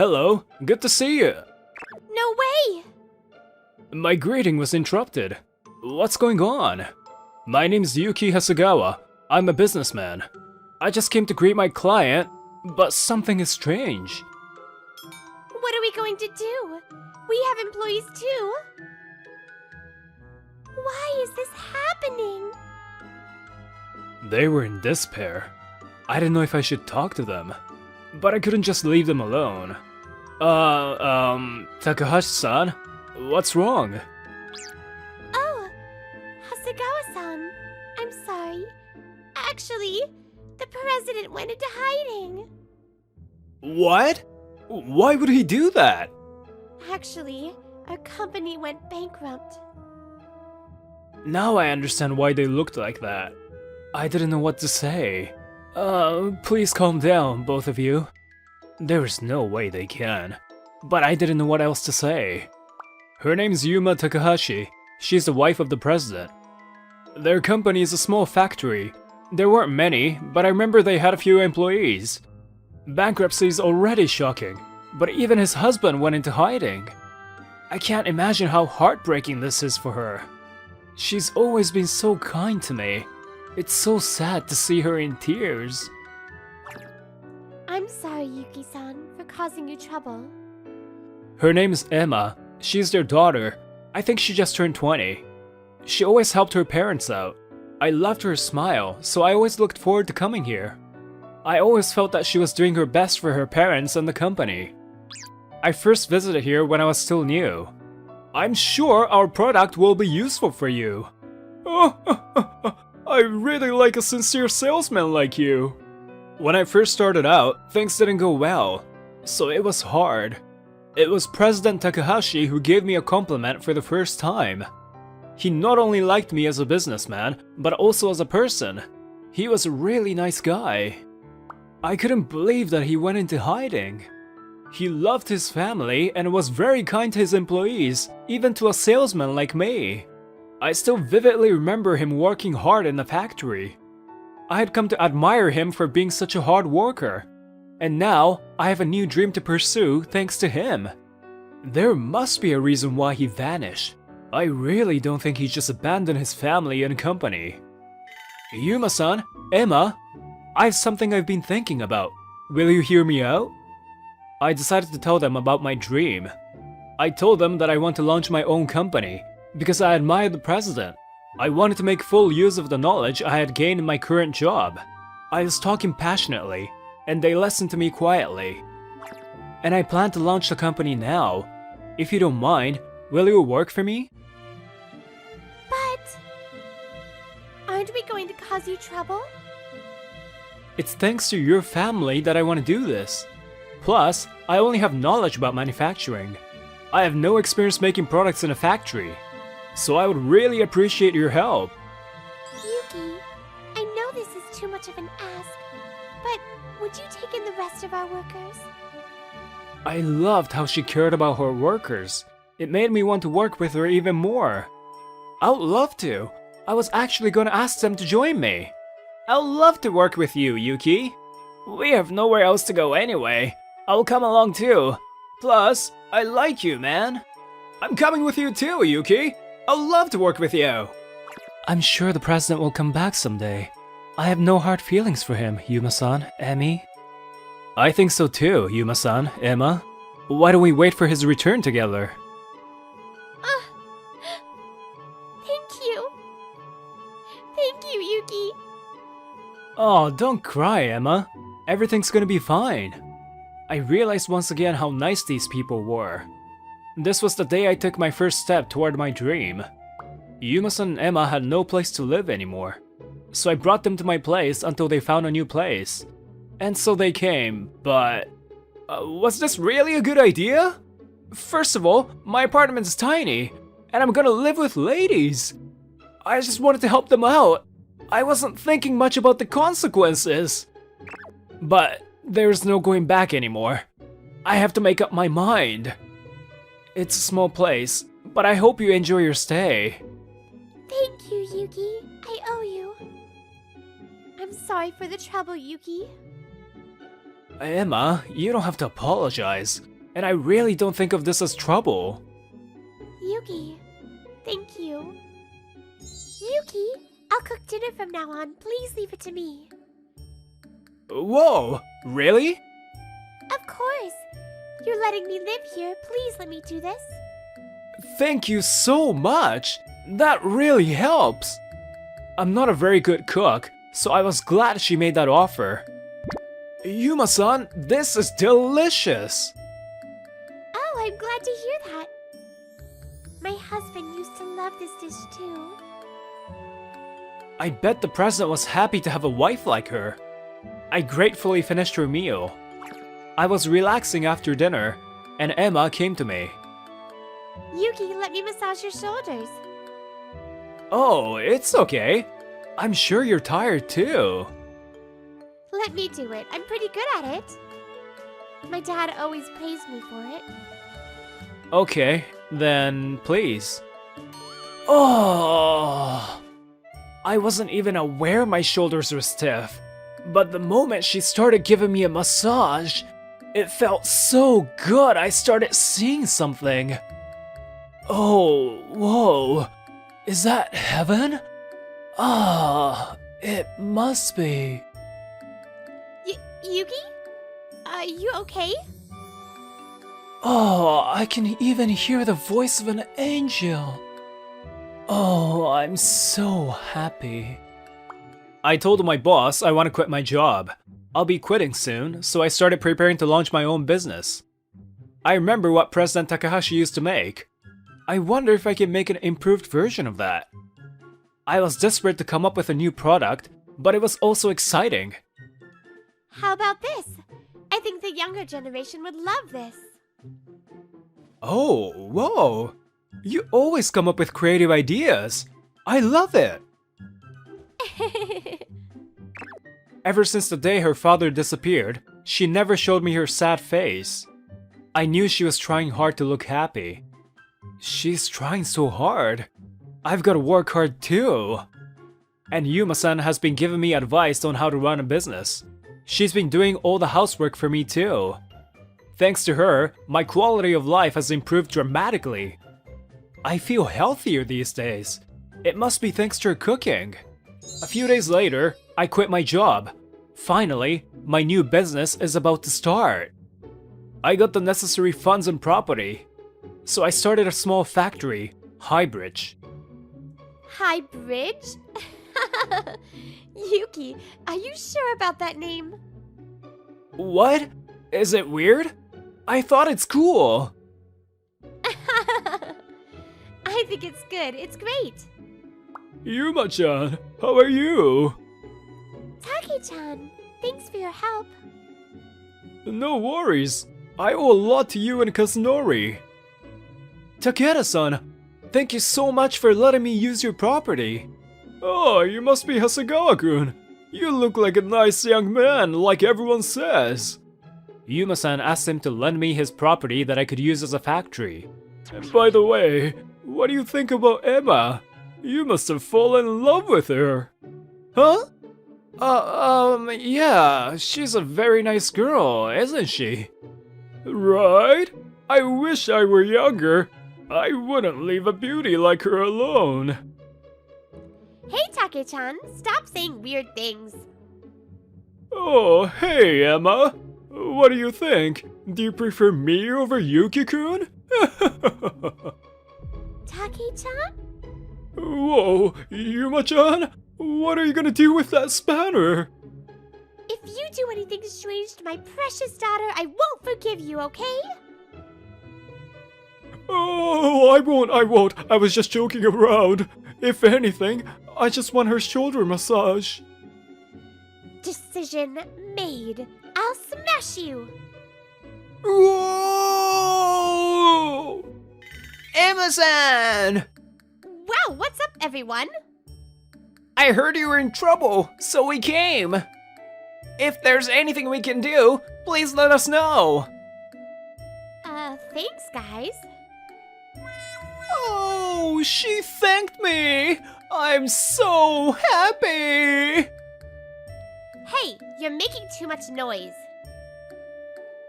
Hello, good to see you. No way! My greeting was interrupted. What's going on? My name's Yuki Hasegawa. I'm a businessman. I just came to greet my client, but something is strange. What are we going to do? We have employees too. Why is this happening? They were in despair. I didn't know if I should talk to them, but I couldn't just leave them alone. Takahashi-san, what's wrong? Oh, Hasegawa-san. I'm sorry. Actually, the president went into hiding. What? Why would he do that? Actually, our company went bankrupt. Now I understand why they looked like that. I didn't know what to say. Please calm down, both of you. There is no way they can. But I didn't know what else to say. Her name's Yuma Takahashi. She's the wife of the president. Their company is a small factory. There weren't many, but I remember they had a few employees. Bankruptcy is already shocking, but even his husband went into hiding. I can't imagine how heartbreaking this is for her. She's always been so kind to me. It's so sad to see her in tears. I'm sorry, Yuki-san, for causing you trouble. Her name's Emma. She's their daughter. I think she just turned 20. She always helped her parents out. I loved her smile, so I always looked forward to coming here. I always felt that she was doing her best for her parents and the company. I first visited here when I was still new. I'm sure our product will be useful for you. I really like a sincere salesman like you. When I first started out, things didn't go well, so it was hard. It was President Takahashi who gave me a compliment for the first time. He not only liked me as a businessman, but also as a person. He was a really nice guy. I couldn't believe that he went into hiding. He loved his family and was very kind to his employees, even to a salesman like me. I still vividly remember him working hard in the factory. I had come to admire him for being such a hard worker. And now, I have a new dream to pursue thanks to him. There must be a reason why he vanished. I really don't think he just abandoned his family and company. Yuma-san, Emma, I have something I've been thinking about. Will you hear me out? I decided to tell them about my dream. I told them that I want to launch my own company because I admired the president. I wanted to make full use of the knowledge I had gained in my current job. I was talking passionately, and they listened to me quietly. And I plan to launch the company now. If you don't mind, will you work for me? But aren't we going to cause you trouble? It's thanks to your family that I want to do this. Plus, I only have knowledge about manufacturing. I have no experience making products in a factory. So I would really appreciate your help. Yuki, I know this is too much of an ask, but would you take in the rest of our workers? I loved how she cared about her workers. It made me want to work with her even more. I would love to. I was actually going to ask them to join me. I'd love to work with you, Yuki. We have nowhere else to go anyway. I'll come along too. Plus, I like you, man. I'm coming with you too, Yuki. I'd love to work with you. I'm sure the president will come back someday. I have no hard feelings for him, Yuma-san, Emmy. I think so too, Yuma-san, Emma. Why don't we wait for his return together? Thank you. Thank you, Yuki. Oh, don't cry, Emma. Everything's gonna be fine. I realized once again how nice these people were. This was the day I took my first step toward my dream. Yuma-san and Emma had no place to live anymore, so I brought them to my place until they found a new place. And so they came, but... was this really a good idea? First of all, my apartment is tiny, and I'm gonna live with ladies. I just wanted to help them out. I wasn't thinking much about the consequences. But there's no going back anymore. I have to make up my mind. It's a small place, but I hope you enjoy your stay. Thank you, Yuki. I owe you. I'm sorry for the trouble, Yuki. Emma, you don't have to apologize. And I really don't think of this as trouble. Yuki, thank you. Yuki, I'll cook dinner from now on. Please leave it to me. Whoa, really? Of course. You're letting me live here. Please let me do this. Thank you so much. That really helps. I'm not a very good cook, so I was glad she made that offer. Yuma-san, this is delicious. Oh, I'm glad to hear that. My husband used to love this dish too. I bet the president was happy to have a wife like her. I gratefully finished her meal. I was relaxing after dinner, and Emma came to me. Yuki, let me massage your shoulders. Oh, it's okay. I'm sure you're tired too. Let me do it. I'm pretty good at it. My dad always praised me for it. Okay, then please. Oh, I wasn't even aware my shoulders were stiff, but the moment she started giving me a massage, it felt so good I started seeing something. Oh, whoa, is that heaven? Ah, it must be. Yuki? Are you okay? Oh, I can even hear the voice of an angel. Oh, I'm so happy. I told my boss I want to quit my job. I'll be quitting soon, so I started preparing to launch my own business. I remember what President Takahashi used to make. I wonder if I can make an improved version of that. I was desperate to come up with a new product, but it was also exciting. How about this? I think the younger generation would love this. Oh, whoa! You always come up with creative ideas. I love it! Ever since the day her father disappeared, she never showed me her sad face. I knew she was trying hard to look happy. She's trying so hard. I've got to work hard too. And Yuma-san has been giving me advice on how to run a business. She's been doing all the housework for me too. Thanks to her, my quality of life has improved dramatically. I feel healthier these days. It must be thanks to her cooking. A few days later, I quit my job. Finally, my new business is about to start. I got the necessary funds and property. So I started a small factory, Highbridge. Highbridge? Yuki, are you sure about that name? What? Is it weird? I thought it's cool. I think it's good. It's great. Yuma-chan, how are you? Taki-chan, thanks for your help. No worries. I owe a lot to you and Kazunori. Takeda-san, thank you so much for letting me use your property. Oh, you must be Hasegawa-kun. You look like a nice young man, like everyone says. Yuma-san asked him to lend me his property that I could use as a factory. And by the way, what do you think about Emma? You must have fallen in love with her. Huh? Yeah, she's a very nice girl, isn't she? Right? I wish I were younger. I wouldn't leave a beauty like her alone. Hey, Take-chan, stop saying weird things. Oh, hey, Emma. What do you think? Do you prefer me over Yuki-kun? Take-chan? Whoa, Yuma-chan? What are you gonna do with that spanner? If you do anything strange to my precious daughter, I won't forgive you, okay? Oh, I won't. I was just joking around. If anything, I just want her shoulder massage. Decision made. I'll smash you. Whoa! Amazon! Wow, what's up, everyone? I heard you were in trouble, so we came. If there's anything we can do, please let us know. Thanks, guys. Oh, she thanked me! I'm so happy! Hey, you're making too much noise.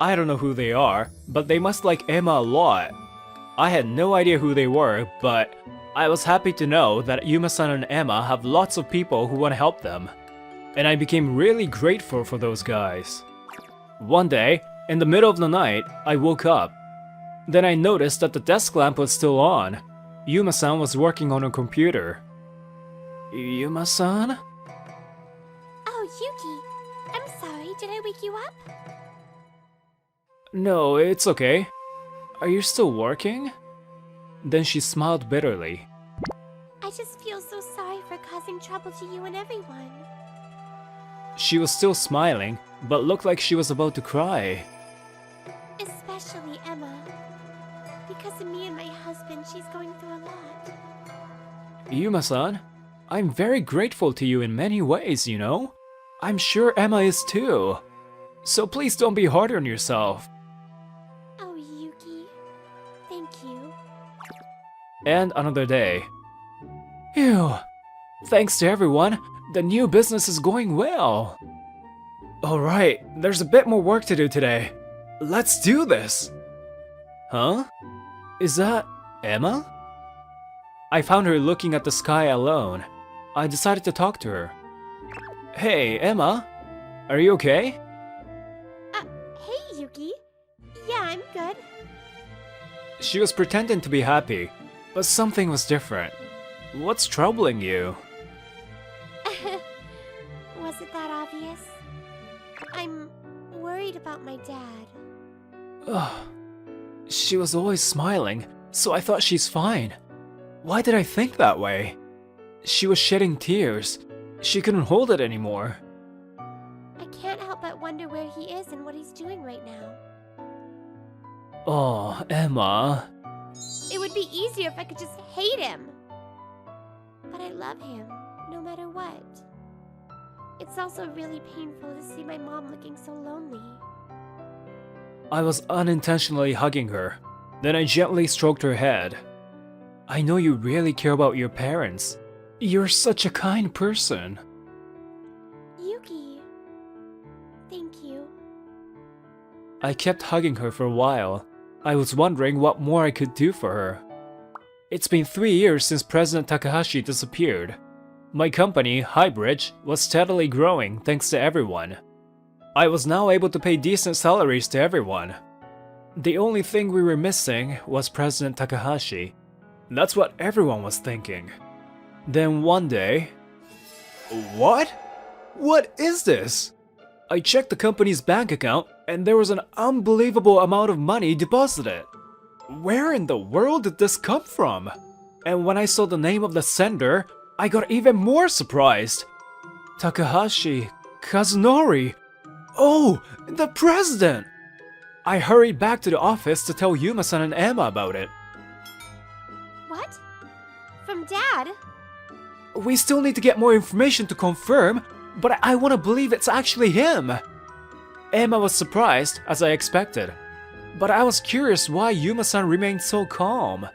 I don't know who they are, but they must like Emma a lot. I had no idea who they were, but I was happy to know that Yuma-san and Emma have lots of people who want to help them. And I became really grateful for those guys. One day, in the middle of the night, I woke up. Then I noticed that the desk lamp was still on. Yuma-san was working on a computer. Yuma-san? Oh, Yuki. I'm sorry, did I wake you up? No, it's okay. Are you still working? Then she smiled bitterly. I just feel so sorry for causing trouble to you and everyone. She was still smiling, but looked like she was about to cry. Especially Emma. Because of me and my husband, she's going through a lot. Yuma-san, I'm very grateful to you in many ways, you know? I'm sure Emma is too. So please don't be hard on yourself. Oh, Yuki. Thank you. And another day. Phew. Thanks to everyone, the new business is going well. Alright, there's a bit more work to do today. Let's do this! Huh? Is that Emma? I found her looking at the sky alone. I decided to talk to her. Hey, Emma. Are you okay? Hey, Yuki. Yeah, I'm good. She was pretending to be happy, but something was different. What's troubling you? Was it that obvious? I'm worried about my dad. Ugh. She was always smiling, so I thought she's fine. Why did I think that way? She was shedding tears. She couldn't hold it anymore. I can't help but wonder where he is and what he's doing right now. Oh, Emma. It would be easier if I could just hate him. But I love him, no matter what. It's also really painful to see my mom looking so lonely. I was unintentionally hugging her. Then I gently stroked her head. I know you really care about your parents. You're such a kind person. Yuki. Thank you. I kept hugging her for a while. I was wondering what more I could do for her. It's been 3 years since President Takahashi disappeared. My company, Highbridge, was steadily growing thanks to everyone. I was now able to pay decent salaries to everyone. The only thing we were missing was President Takahashi. That's what everyone was thinking. Then one day... What? What is this? I checked the company's bank account and there was an unbelievable amount of money deposited. Where in the world did this come from? And when I saw the name of the sender, I got even more surprised. Takahashi Kazunori. Oh, the president! I hurried back to the office to tell Yuma-san and Emma about it. What? From Dad? We still need to get more information to confirm, but I want to believe it's actually him. Emma was surprised, as I expected. But I was curious why Yuma-san remained so calm.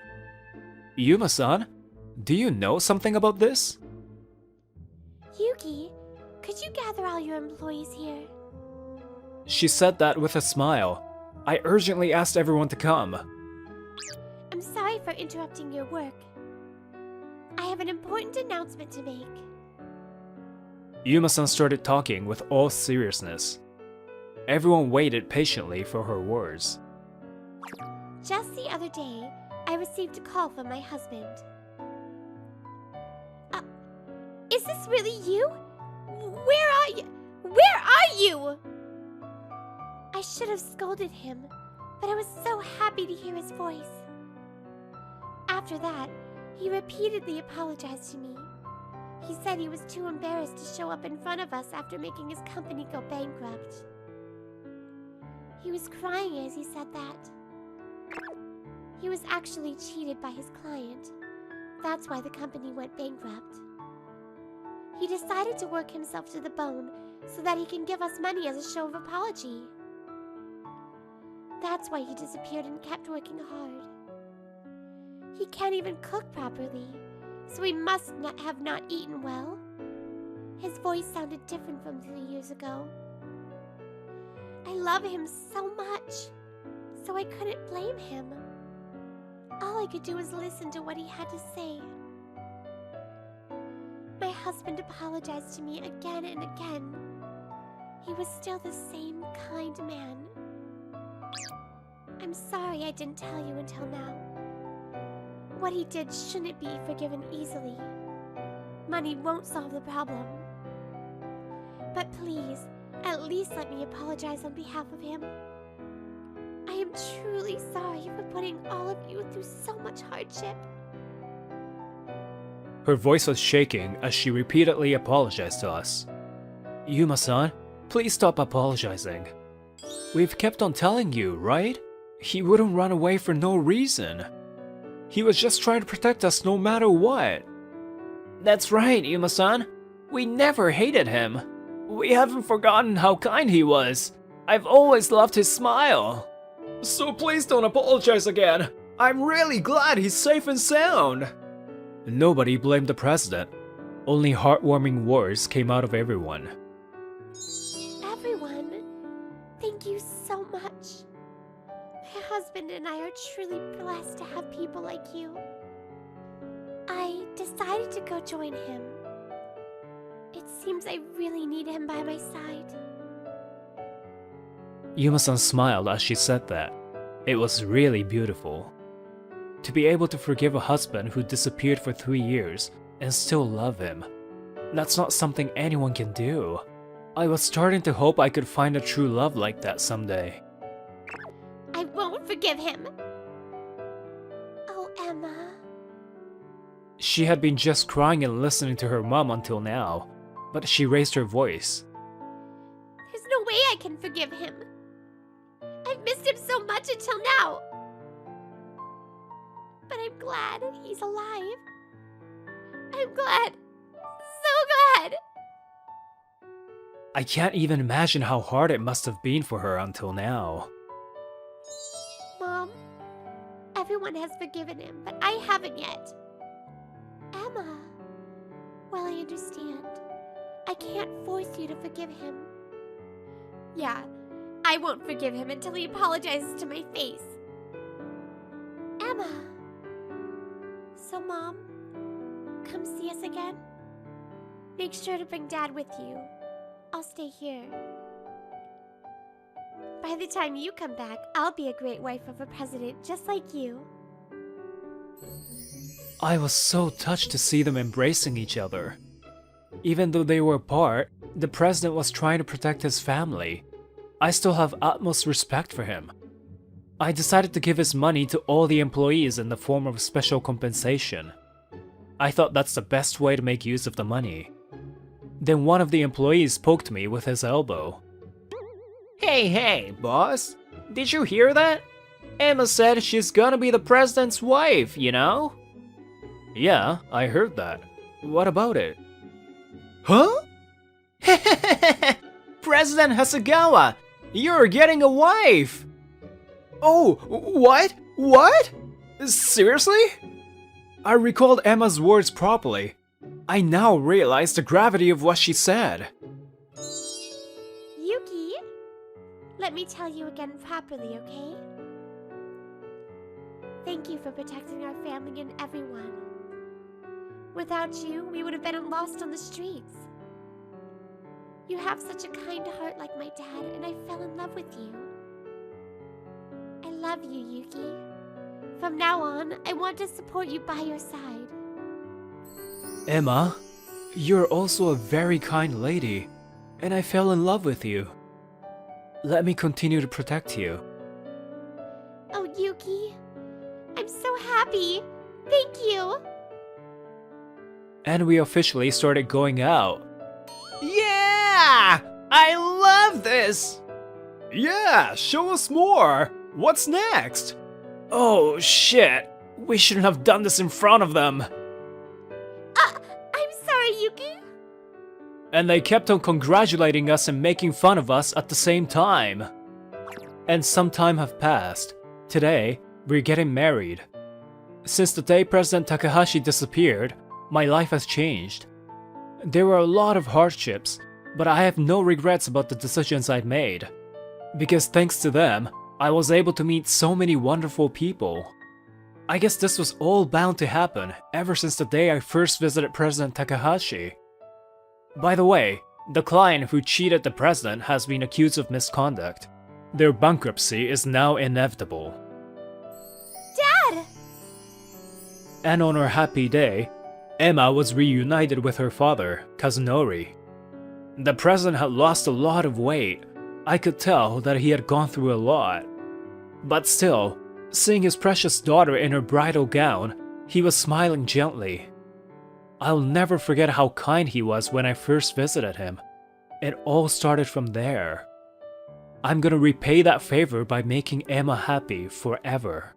Yuma-san, do you know something about this? Yuki, could you gather all your employees here? She said that with a smile. I urgently asked everyone to come. I'm sorry for interrupting your work. I have an important announcement to make. Yuma-san started talking with all seriousness. Everyone waited patiently for her words. Just the other day, I received a call from my husband. Is this really you? Where are you? Where are you? I should have scolded him, but I was so happy to hear his voice. After that, he repeatedly apologized to me. He said he was too embarrassed to show up in front of us after making his company go bankrupt. He was crying as he said that. He was actually cheated by his client. That's why the company went bankrupt. He decided to work himself to the bone so that he can give us money as a show of apology. That's why he disappeared and kept working hard. He can't even cook properly, so he must have not eaten well. His voice sounded different from 3 years ago. I love him so much. so I couldn't blame him. All I could do was listen to what he had to say. My husband apologized to me again and again. He was still the same kind man. I'm sorry I didn't tell you until now. What he did shouldn't be forgiven easily. Money won't solve the problem. But please, at least let me apologize on behalf of him. I am truly sorry for putting all of you through so much hardship. Her voice was shaking as she repeatedly apologized to us. Yuma-san, please stop apologizing. We've kept on telling you, right? He wouldn't run away for no reason. He was just trying to protect us no matter what. That's right, Yuma-san. We never hated him. We haven't forgotten how kind he was. I've always loved his smile. So please don't apologize again. I'm really glad he's safe and sound. Nobody blamed the president. Only heartwarming words came out of everyone. Everyone, thank you so much. My husband and I are truly blessed to have people like you. I decided to go join him. It seems I really need him by my side. Yuma-san smiled as she said that. It was really beautiful. To be able to forgive a husband who disappeared for 3 years and still love him. That's not something anyone can do. I was starting to hope I could find a true love like that someday. I won't forgive him. Oh, Emma. She had been just crying and listening to her mom until now, but she raised her voice. There's no way I can forgive him. I've missed him so much until now. But I'm glad he's alive. I'm glad. So glad. I can't even imagine how hard it must have been for her until now. Mom, everyone has forgiven him, but I haven't yet. Emma, well, I understand. I can't force you to forgive him. Yeah, I won't forgive him until he apologizes to my face. Emma. So, Mom, come see us again? Make sure to bring Dad with you. I'll stay here. By the time you come back, I'll be a great wife of a president just like you. I was so touched to see them embracing each other. Even though they were apart, the president was trying to protect his family. I still have utmost respect for him. I decided to give his money to all the employees in the form of special compensation. I thought that's the best way to make use of the money. Then one of the employees poked me with his elbow. Hey, boss. Did you hear that? Emma said she's gonna be the president's wife, you know? Yeah, I heard that. What about it? Huh? President Hasegawa, you're getting a wife! Oh, what? What? Seriously? I recalled Emma's words properly. I now realize the gravity of what she said. Yuki, let me tell you again properly, okay? Thank you for protecting our family and everyone. Without you, we would have been lost on the streets. You have such a kind heart like my dad, and I fell in love with you. I love you, Yuki. From now on, I want to support you by your side. Emma, you're also a very kind lady, and I fell in love with you. Let me continue to protect you. Oh, Yuki, I'm so happy. Thank you. And we officially started going out. Yeah! I love this! Yeah, show us more! What's next? Oh shit, we shouldn't have done this in front of them. I'm sorry, Yuki. And they kept on congratulating us and making fun of us at the same time. And some time have passed. Today, we're getting married. Since the day President Takahashi disappeared, my life has changed. There were a lot of hardships, but I have no regrets about the decisions I'd made. Because thanks to them, I was able to meet so many wonderful people. I guess this was all bound to happen ever since the day I first visited President Takahashi. By the way, the client who cheated the president has been accused of misconduct. Their bankruptcy is now inevitable. Dad! And on her happy day, Emma was reunited with her father, Kazunori. The president had lost a lot of weight. I could tell that he had gone through a lot. But still, seeing his precious daughter in her bridal gown, he was smiling gently. I'll never forget how kind he was when I first visited him. It all started from there. I'm gonna repay that favor by making Emma happy forever.